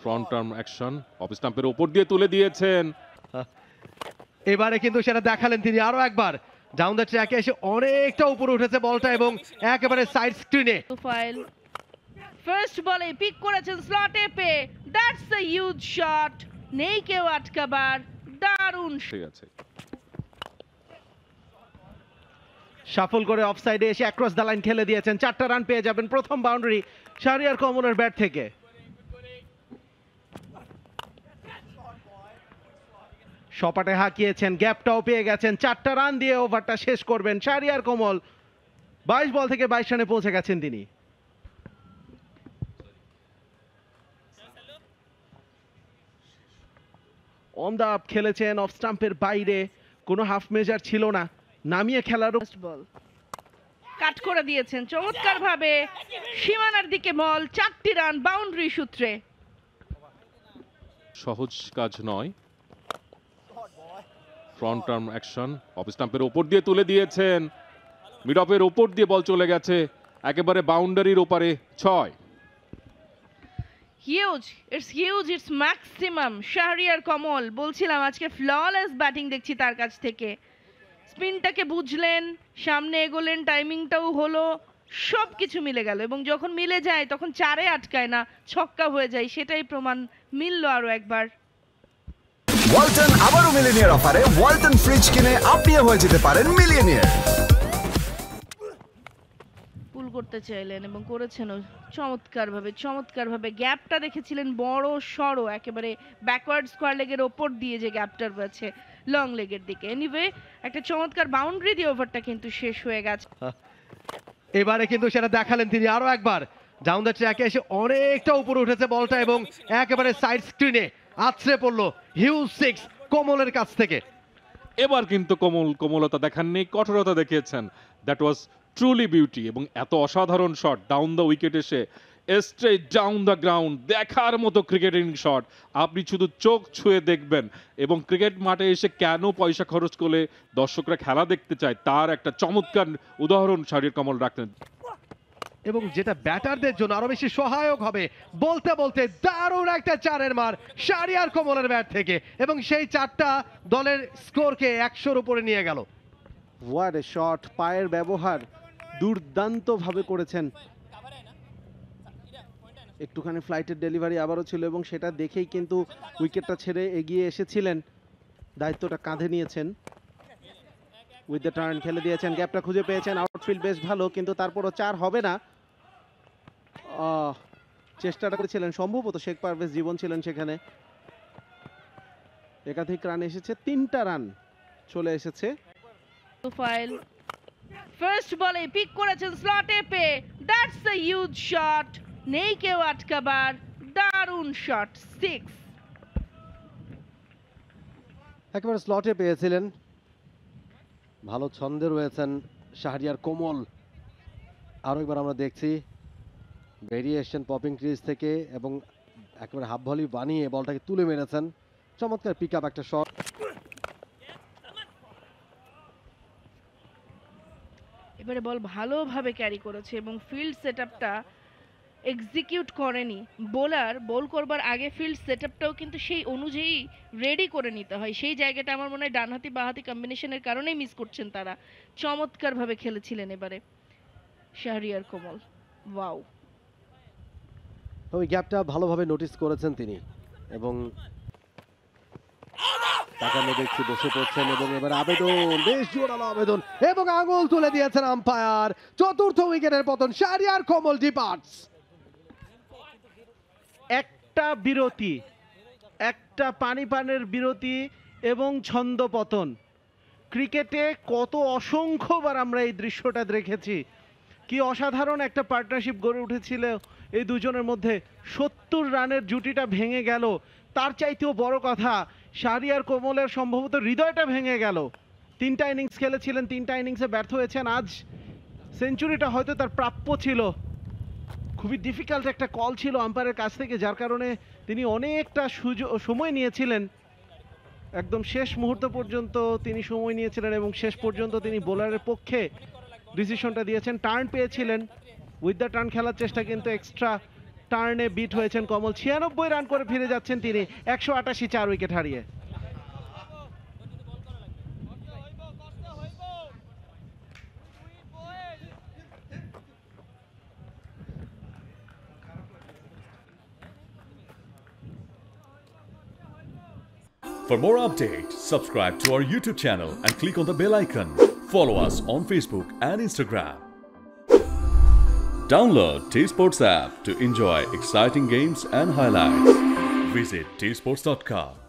Front arm action, of স্টাম্পের উপর দিয়ে তুলে দিয়েছেন। এবারে কিন্তু সেটা দেখালেন তিনি আরো একবার। ডাউন দ্য ট্র্যাকে এসে অনেকটা উপরে উঠেছে বলটা এবং একেবারে সাইড স্ক্রিনে। প্রোফাইল ফার্স্ট বলে পিক করেছেন স্লটে পে, দ্যাটস আ হিউজ শট, নেই কেউ আটকাবার, দারুণ। ঠিক আছে, শাফল করে অফসাইডে এসে অ্যাক্রস দ্য লাইন খেলে দিয়েছেন। 4টা রান পেয়ে যাবেন। প্রথম বাউন্ডারি শাহরিয়ার কমলের ব্যাট থেকে। সপাটে হাঁকিয়েছেন, গ্যাপটাও পেয়ে গেছেন। 4টা রান দিয়ে ওভারটা শেষ করবেন শাহরিয়ার কমল। 22 বল থেকে 22 রানে পৌঁছে গেছেন তিনি। অন দা আপ খেলেছেন, অফ স্টাম্পের বাইরে, কোনো হাফ মেজার ছিল না, নামিয়ে খেলারও। ফার্স্ট বল কাট করে দিয়েছেন চমৎকার ভাবে, সীমানার দিকে বল, 4টি রান বাউন্ডারি সূত্রে। সহজ কাজ নয়। ফ্রন্ট আর্ম অ্যাকশন, অফ স্টাম্পের উপর দিয়ে তুলে দিয়েছেন। মিড অফের উপর দিয়ে বল চলে গেছে একেবারে বাউন্ডারির ওপারে। 6। Huge, it's maximum. Shahriar Kamal, বলছিলাম আজকে ফ্ললেস ব্যাটিং দেখছি তার কাছ থেকে। স্পিনটাকে বুঝলেন, সামনে এগোলেন, টাইমিংটাও হলো, সব কিছু মিলে গেল। এবং যখন মিলে যায় তখন 4-এ আটকায় না, ছক্কা হয়ে যায়, সেটাই প্রমাণ মিললো আরো একবার। ওয়ালটন আবারও মিলিয়নিয়ার অফারে ওয়ালটন ফ্রিজ কিনে আপনিও হয়ে যেতে পারেন মিলিয়নিয়ার। পুল করতে চাইলেন এবং করেছেনও চমৎকার ভাবে। গ্যাপটা দেখেছিলেন বড় সড়ো, একেবারে ব্যাকওয়ার্ড স্কোয়ার লেগের ওপর দিয়ে যে গ্যাপটা রয়েছে লং লেগের দিকে। এনিওয়ে একটা চমৎকার বাউন্ডারি দিয়ে ওভারটা কিন্তু শেষ হয়ে গেছে। এবারে কিন্তু সেটা দেখালেন তিনি আরো একবার। ডাউন দ্য ট্র্যাকে এসে অনেকটা উপরে উঠেছে বলটা এবং একেবারে সাইড স্ক্রিনে আছড়ে পড়লো। হিউজ 6 কমলের কাছ থেকে। এবার কিন্তু কোমলতা দেখাননি, কঠোরতা দেখিয়েছেন। That was truly beauty. এবং এত অসাধারণ শট ডাউন দ্য উইকেট এসে স্ট্রেট ডাউন দ্য গ্রাউন্ড, দেখার মতো ক্রিকেটিং শট। আপনি শুধু চোখ ছুঁয়ে দেখবেন। এবং ক্রিকেট মাঠে এসে কেন পয়সা খরচ করে দর্শকরা খেলা দেখতে চায় তার একটা চমৎকার উদাহরণ শাহরিয়ার কমল রাখলেন। এবং যেটা ব্যাটারদের জন্য আরো বেশি সহায়ক হবে। বলতে বলতে দারুণ একটা 4-এর মার শাহরিয়ার কমলের ব্যাট থেকে এবং সেই 4টা দলের স্কোরকে 100-র উপরে নিয়ে গেল। What a shot! পায়ের ব্যবহার দুর্দান্ত ভাবে করেছেন। একটুখানি ফ্লাইটের ডেলিভারি আবারও ছিল এবং সেটা দেখেই কিন্তু উইকেটটা ছেড়ে এগিয়ে এসেছিলেন, দায়িত্বটা কাঁধে নিয়েছেন। উইথ দ্য টার্ন খেলে দিয়েছেন, গ্যাপটা খুঁজে পেয়েছেন। আউটফিল্ড বেশ ভালো, কিন্তু তারপরও 4 হবে না। চেষ্টাটা করেছিলেন, সম্ভবত শেখ পারভেজ জীবন ছিলেন সেখানে। একাধিক রান এসেছে, 3টা রান চলে এসেছে। প্রোফাইল ফার্স্ট বলে পিক করেছেন স্লটে পে, দ্যাটস আ হিউজ শট, নেই কেউ আটকাবার, দারুণ শট, 6। একেবারে স্লটে পেয়েছিলেন। ভালো ছন্দে রয়েছেন শাহরিয়ার কমল। আরও একবার আমরা দেখছি বেরিয়ে এসছেন পপিং ক্রিজ থেকে এবং একেবারে হাফ ভলি বানিয়ে বলটাকে তুলে মেরেছেন। চমৎকার পিক আপ একটা শট। এবারে বল ভালোভাবে ক্যারি করেছে এবং ফিল্ড সেটআপটা এক্সিকিউট করেনি। বোলার বল করবার আগে ফিল্ড সেটআপটাও কিন্তু সেই অনুযায়ী রেডি করে নিতে হয়। সেই জায়গাটা আমার মনে হয় ডানহাতি বাঁহাতি কম্বিনেশনের কারণেই মিস করছেন তারা। চমৎকারভাবে খেলেছিলেন এবারে শাহরিয়ার কমল। ওয়াও! ওই গ্যাপটা ভালোভাবে নোটিস করেছেন তিনি এবং তাকানো দেখছি বসে পড়ছেন এবং এবার আবেদন, বেশ জোরালো আবেদন এবং আঙুল তুলে দিয়েছেন আম্পায়ার। চতুর্থ উইকেটের পতন, শাহরিয়ার কমল ডিপার্টস। একটা বিরতি, একটা পানি পানের বিরতি এবং ছন্দ পতন। ক্রিকেটে কত অসংখ্যবার আমরা এই দৃশ্যটা দেখেছি। কি অসাধারণ একটা পার্টনারশিপ গড়ে উঠেছিল এই দুজনের মধ্যে। 70 রানের জুটিটা ভেঙে গেল। তার চাইতেও বড় কথা, শাহরিয়ার কমলের সম্ভবত হৃদয়টা ভেঙে গেল। 3টা ইনিংস খেলেছিলেন, 3টা ইনিংসে ব্যর্থ হয়েছেন। আজ সেঞ্চুরিটা হয়তো তার প্রাপ্য ছিল। খুবই ডিফিকাল্ট একটা কল ছিল আম্পায়ারের কাছ থেকে, যার কারণে তিনি অনেকটা সময় নিয়েছিলেন। একদম শেষ মুহূর্ত পর্যন্ত তিনি সময় নিয়েছিলেন এবং শেষ পর্যন্ত তিনি বোলারের পক্ষে ডিসিশনটা দিয়েছেন। টার্ন পেয়েছিলেন, উইথ দ্য টার্ন খেলার চেষ্টা, কিন্তু এক্সট্রা টার্নে বিট হয়েছেন কমল। 96 রান করে ফিরে যাচ্ছেন তিনি 188, 4 উইকেট হারিয়ে। For more updates, subscribe to our YouTube channel and click on the bell icon. Follow us on Facebook and Instagram. Download T-Sports app to enjoy exciting games and highlights. Visit tsports.com.